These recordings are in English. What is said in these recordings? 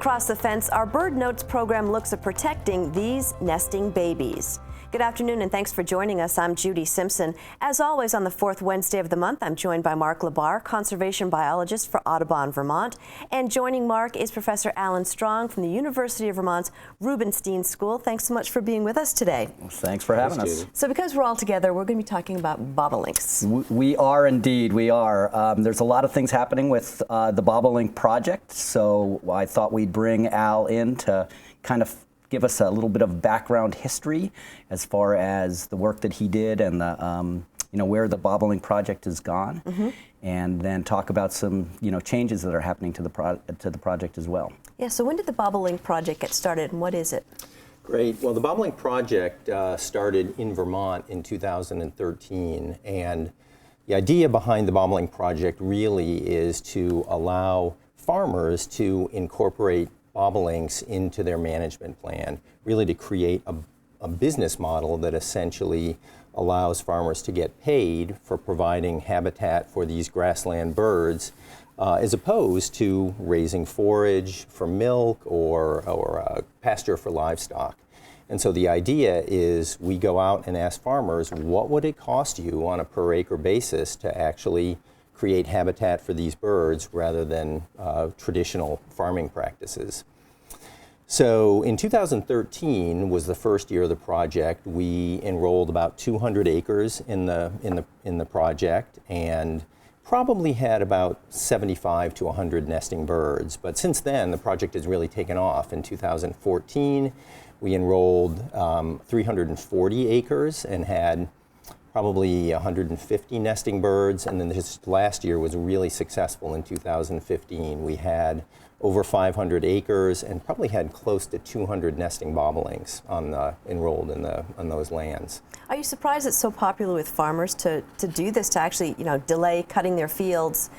Across the Fence, our Bird Notes program looks at protecting these nesting babies. Good afternoon and thanks for joining us. I'm Judy Simpson. As always, on the fourth Wednesday of the month, I'm joined by Mark LaBarr, conservation biologist for Audubon, Vermont. And joining Mark is Professor Allan Strong from the University of Vermont's Rubenstein School. Thanks so much for being with us today. Well, thanks for having us. So because we're all together, we're going to be talking about bobolinks. We are indeed, we are. There's a lot of things happening with the Bobolink Project, so I thought we'd bring Al in to kind of give us a little bit of background history as far as the work that he did and the, where the Bobolink Project has gone, and then talk about some changes that are happening to the project as well. Yeah. So when did the Bobolink Project get started, and what is it? Great. Well, the Bobolink Project started in Vermont in 2013, and the idea behind the Bobolink Project really is to allow farmers to incorporate bobolinks into their management plan, really to create a business model that essentially allows farmers to get paid for providing habitat for these grassland birds, as opposed to raising forage for milk or pasture for livestock. And so the idea is we go out and ask farmers, what would it cost you on a per acre basis to actually create habitat for these birds rather than traditional farming practices. So in 2013 was the first year of the project. We enrolled about 200 acres in the project and probably had about 75 to 100 nesting birds. But since then, the project has really taken off. In 2014, we enrolled 340 acres and had probably 150 nesting birds, and then this last year was really successful in 2015. We had over 500 acres and probably had close to 200 nesting bobolinks enrolled on those lands. Are you surprised it's so popular with farmers to do this, to actually delay cutting their fields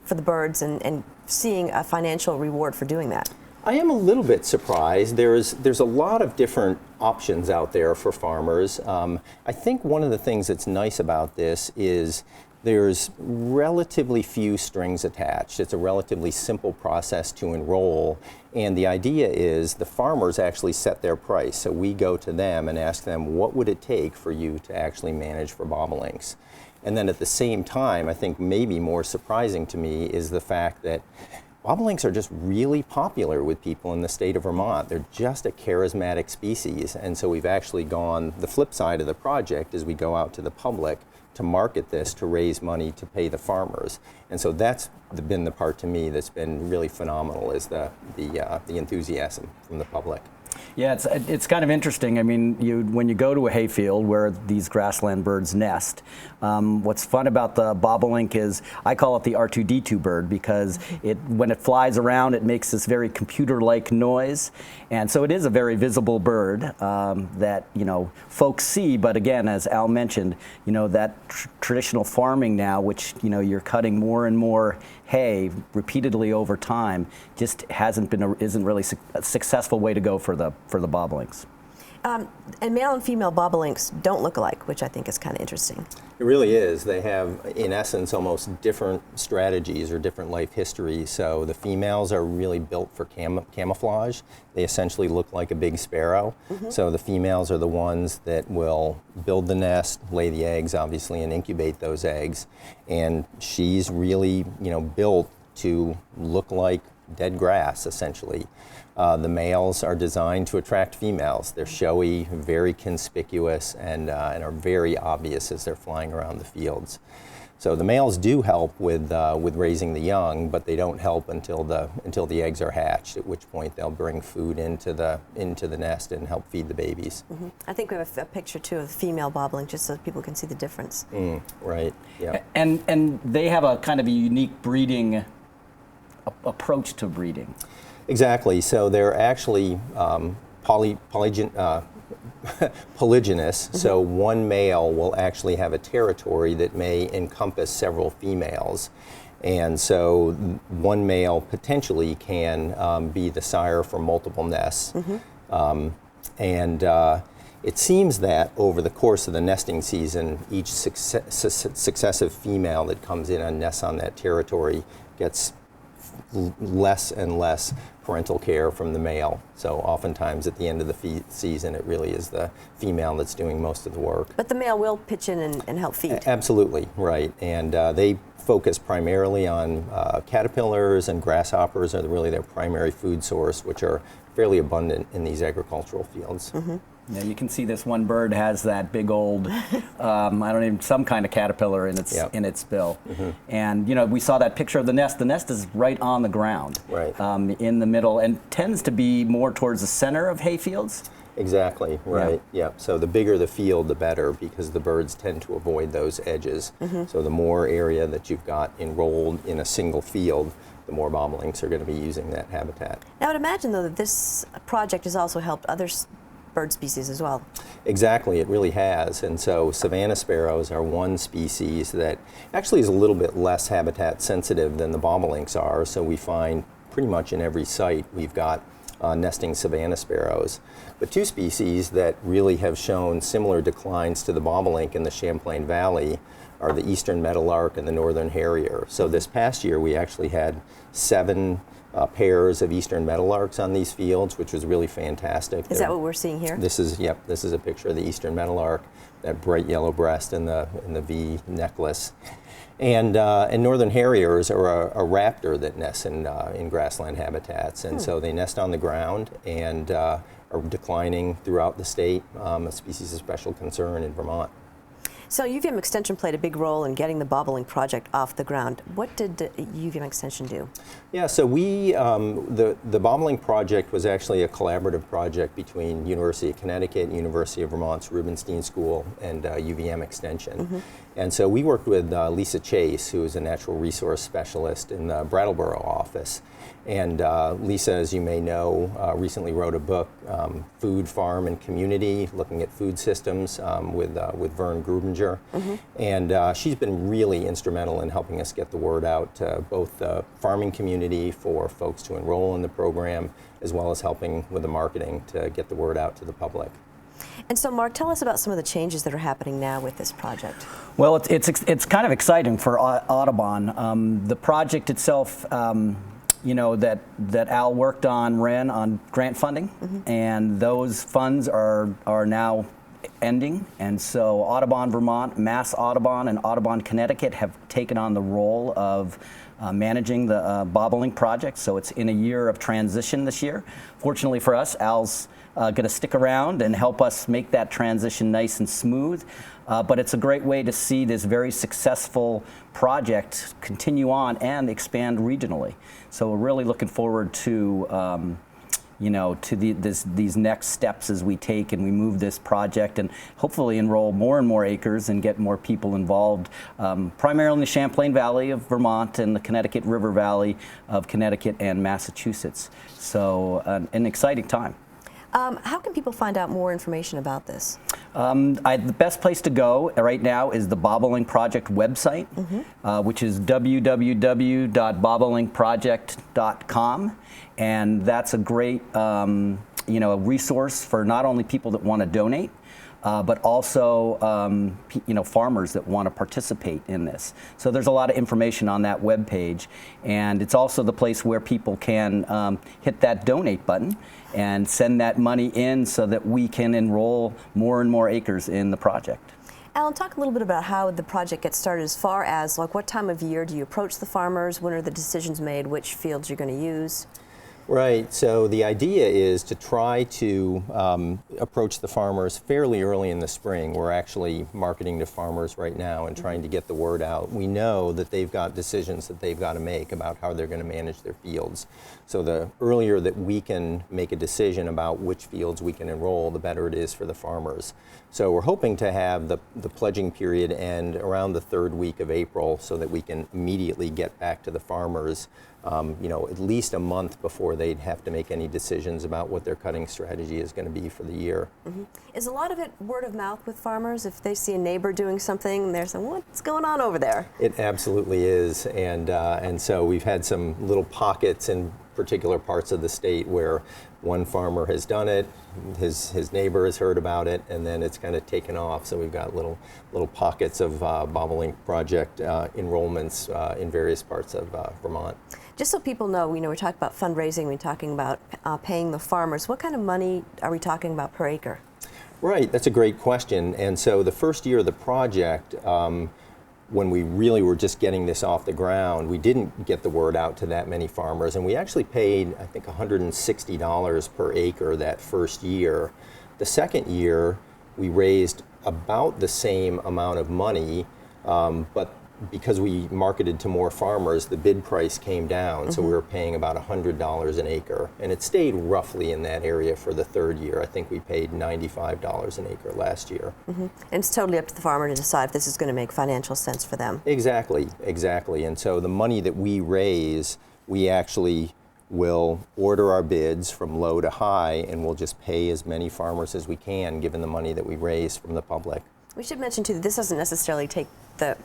for the birds and seeing a financial reward for doing that? I am a little bit surprised. There's a lot of different options out there for farmers. I think one of the things that's nice about this is there's relatively few strings attached. It's a relatively simple process to enroll, and the idea is the farmers actually set their price. So we go to them and ask them, what would it take for you to actually manage for bobolinks? And then at the same time, I think maybe more surprising to me is the fact that bobolinks are just really popular with people in the state of Vermont. They're just a charismatic species, and so we've actually gone, the flip side of the project is we go out to the public to market this, to raise money to pay the farmers. And so that's been the part to me that's been really phenomenal, is the enthusiasm from the public. Yeah, it's kind of interesting. I mean, when you go to a hayfield where these grassland birds nest, what's fun about the bobolink is I call it the R2-D2 bird because when it flies around, it makes this very computer-like noise, and so it is a very visible bird that folks see. But again, as Al mentioned, that traditional farming now, which you're cutting more and more hay repeatedly over time, just isn't really a successful way to go for the bobolinks. And male and female bobolinks don't look alike, which I think is kind of interesting. It really is. They have, in essence, almost different strategies or different life histories. So the females are really built for camouflage. They essentially look like a big sparrow. So the females are the ones that will build the nest, lay the eggs, obviously, and incubate those eggs. And she's really, built to look like dead grass, essentially. The males are designed to attract females. They're showy, very conspicuous, and are very obvious as they're flying around the fields. So the males do help with raising the young, but they don't help until the eggs are hatched, at which point they'll bring food into the nest and help feed the babies. I think we have a picture too of the female bobolink, just so people can see the difference. Right. Yeah. And they have a kind of a unique breeding approach to breeding. Exactly. So they're actually polygynous. So one male will actually have a territory that may encompass several females. And so one male potentially can be the sire for multiple nests. It seems that over the course of the nesting season, each successive female that comes in and nests on that territory gets less and less parental care from the male. So oftentimes at the end of the season, it really is the female that's doing most of the work. But the male will pitch in and help feed. Absolutely, right. And they focus primarily on caterpillars, and grasshoppers are really their primary food source, which are fairly abundant in these agricultural fields. Mm-hmm. Yeah, you can see this one bird has that big old, I don't even, some kind of caterpillar in its Yep. in its bill. Mm-hmm. And you know, we saw that picture of the nest. The nest is right on the ground, Right. In the middle, and tends to be more towards the center of hayfields. Exactly, right. Yeah. So the bigger the field, the better, because the birds tend to avoid those edges. Mm-hmm. So the more area that you've got enrolled in a single field, the more bobolinks are going to be using that habitat. Now, I would imagine, though, that this project has also helped other bird species as well. Exactly, it really has. And so savanna sparrows are one species that actually is a little bit less habitat sensitive than the bobolinks are. So we find pretty much in every site we've got nesting savanna sparrows. But two species that really have shown similar declines to the bobolink in the Champlain Valley are the eastern meadowlark and the northern harrier. So this past year we actually had 7 pairs of eastern meadowlarks on these fields, which was really fantastic. Is that what we're seeing here? This is, yep, this is a picture of the eastern meadowlark, that bright yellow breast and the V necklace. And northern harriers are a raptor that nests in grassland habitats, and so they nest on the ground and are declining throughout the state, a species of special concern in Vermont. So UVM Extension played a big role in getting the Bobolink Project off the ground. What did UVM Extension do? Yeah, so we, the Bobolink Project was actually a collaborative project between University of Connecticut, University of Vermont's Rubenstein School, and UVM Extension. Mm-hmm. And so we worked with Lisa Chase, who is a natural resource specialist in the Brattleboro office. And Lisa, as you may know, recently wrote a book, Food, Farm, and Community, looking at food systems with Vern Grubinger. Mm-hmm. And she's been really instrumental in helping us get the word out to both the farming community for folks to enroll in the program, as well as helping with the marketing to get the word out to the public. And so, Mark, tell us about some of the changes that are happening now with this project. Well, it's kind of exciting for Audubon. The project itself, you know, that Al worked on, ran on grant funding, and those funds are now ending. And so Audubon Vermont, Mass Audubon, and Audubon Connecticut have taken on the role of managing the Bobolink Project. So it's in a year of transition this year. Fortunately for us, Al's going to stick around and help us make that transition nice and smooth. But it's a great way to see this very successful project continue on and expand regionally. So we're really looking forward to you know, to these next steps as we take and we move this project and hopefully enroll more and more acres and get more people involved, primarily in the Champlain Valley of Vermont and the Connecticut River Valley of Connecticut and Massachusetts. So an exciting time. How can people find out more information about this? The best place to go right now is the Bobolink Project website, which is www.bobolinkproject.com, and that's a great you know, a resource for not only people that want to donate, but also you know, farmers that want to participate in this. So there's a lot of information on that web page, and it's also the place where people can hit that donate button and send that money in so that we can enroll more and more acres in the project. Allan, talk a little bit about how the project gets started, as far as like what time of year do you approach the farmers, when are the decisions made, which fields you're going to use? Right, so the idea is to try to approach the farmers fairly early in the spring. We're actually marketing to farmers right now and trying to get the word out. We know that they've got decisions that they've got to make about how they're going to manage their fields. So the earlier that we can make a decision about which fields we can enroll, the better it is for the farmers. So we're hoping to have the pledging period end around the 3rd week of April so that we can immediately get back to the farmers you know, at least a month before they'd have to make any decisions about what their cutting strategy is going to be for the year. Is a lot of it word of mouth with farmers? If they see a neighbor doing something, they're saying, what's going on over there? It absolutely is, and so we've had some little pockets in particular parts of the state where one farmer has done it, his neighbor has heard about it, and then it's kind of taken off. So we've got little pockets of Bobolink Project enrollments in various parts of Vermont. Just so people know, we're talking about fundraising, we're talking about paying the farmers. What kind of money are we talking about per acre? Right, that's a great question. And so the first year of the project, when we really were just getting this off the ground, we didn't get the word out to that many farmers, and we actually paid, I think, $160 per acre that first year. The second year, we raised about the same amount of money, but because we marketed to more farmers, the bid price came down, so we were paying about $100 an acre, and it stayed roughly in that area for the third year. I think we paid $95 an acre last year. And it's totally up to the farmer to decide if this is going to make financial sense for them. Exactly, exactly. And so the money that we raise, we actually will order our bids from low to high, and we'll just pay as many farmers as we can, given the money that we raise from the public. We should mention, too, that this doesn't necessarily take the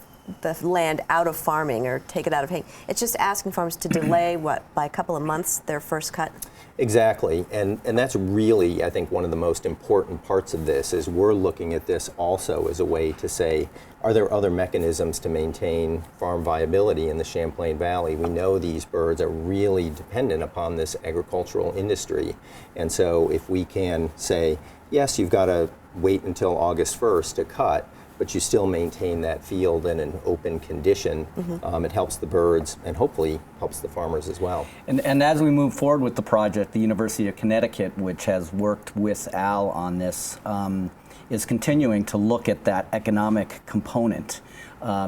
land out of farming or take it out of hay. It's just asking farmers to delay, by a couple of months, their first cut? Exactly, and that's really, I think, one of the most important parts of this is we're looking at this also as a way to say, are there other mechanisms to maintain farm viability in the Champlain Valley? We know these birds are really dependent upon this agricultural industry, and so if we can say, yes, you've got to wait until August 1st to cut, but you still maintain that field in an open condition. It helps the birds and hopefully helps the farmers as well. And as we move forward with the project, the University of Connecticut, which has worked with Al on this, is continuing to look at that economic component,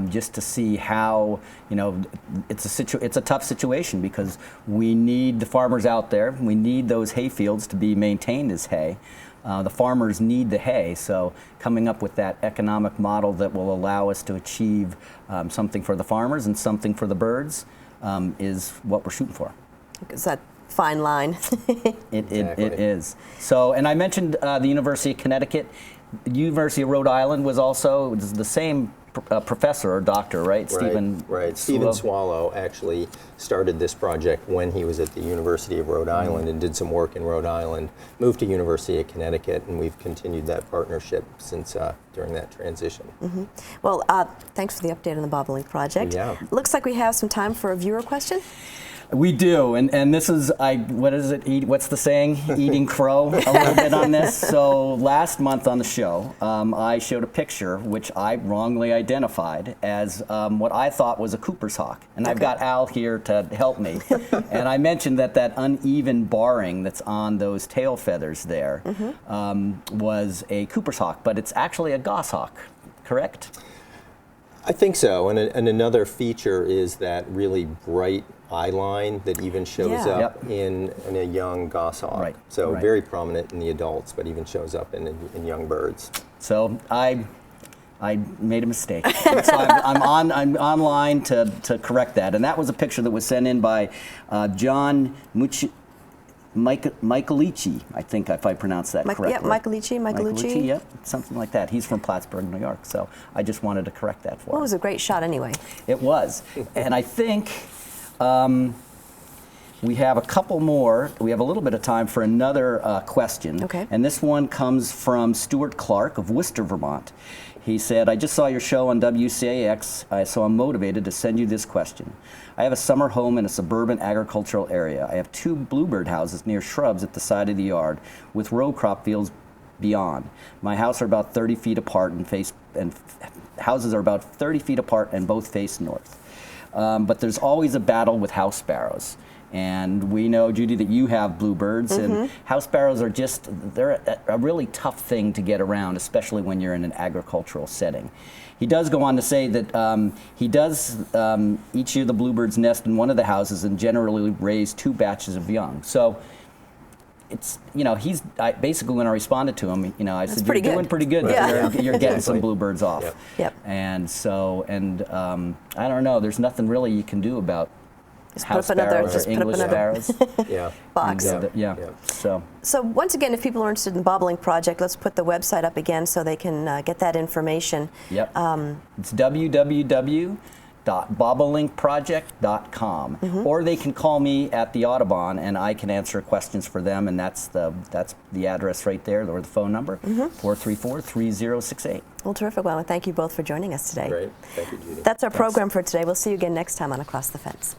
just to see how, it's a tough situation because we need the farmers out there. We need those hay fields to be maintained as hay. The farmers need the hay, so coming up with that economic model that will allow us to achieve something for the farmers and something for the birds is what we're shooting for. Is that fine line? It is. So, and I mentioned the University of Connecticut. The University of Rhode Island was also the same professor or doctor, right? Right. Stephen Swallow actually started this project when he was at the University of Rhode Island and did some work in Rhode Island, moved to University of Connecticut, and we've continued that partnership since during that transition. Well, thanks for the update on the Bobolink Project. Yeah. Looks like we have some time for a viewer question. We do, and this is, what is it, what's the saying? Eating crow a little bit on this. So last month on the show, I showed a picture which I wrongly identified as what I thought was a Cooper's hawk. And I've got Al here to help me. And I mentioned that uneven barring that's on those tail feathers there was a Cooper's hawk, but it's actually a goshawk, correct? I think so, and another feature is that really bright eye line that even shows up in a young goshawk. So very prominent in the adults, but even shows up in young birds. So I made a mistake. So I'm online to correct that, and that was a picture that was sent in by John Michaelici, I think, if I pronounced that correctly. Yeah, Michaelici. Yep, something like that. He's from Plattsburgh, New York, so I just wanted to correct that for him. Well, it was a great shot anyway. It was. And I think we have a couple more. We have a little bit of time for another question. Okay. And this one comes from Stuart Clark of Worcester, Vermont. He said, I just saw your show on WCAX, so I'm motivated to send you this question. I have a summer home in a suburban agricultural area. I have 2 bluebird houses near shrubs at the side of the yard with row crop fields beyond. My house are about 30 feet apart and houses are about 30 feet apart and both face north. But there's always a battle with house sparrows. And we know, Judy, that you have bluebirds, and house sparrows are they're a really tough thing to get around, especially when you're in an agricultural setting. He does go on to say that he does, each year the bluebirds nest in one of the houses and generally raise 2 batches of young. So it's, basically when I responded to him, I said, you're doing pretty good. Yeah. You're getting some bluebirds off. Yep. And so, I don't know, there's nothing really you can do about house sparrows or English sparrows. Box. So once again, if people are interested in the Bobolink Project, let's put the website up again so they can get that information. Yep. It's www.uv support.bobolinkproject.com, or they can call me at the Audubon and I can answer questions for them, and that's the address right there, or the phone number, 434-3068. Well, terrific. Well, thank you both for joining us today. Great. Thank you, Judy. That's our program for today. We'll see you again next time on Across the Fence.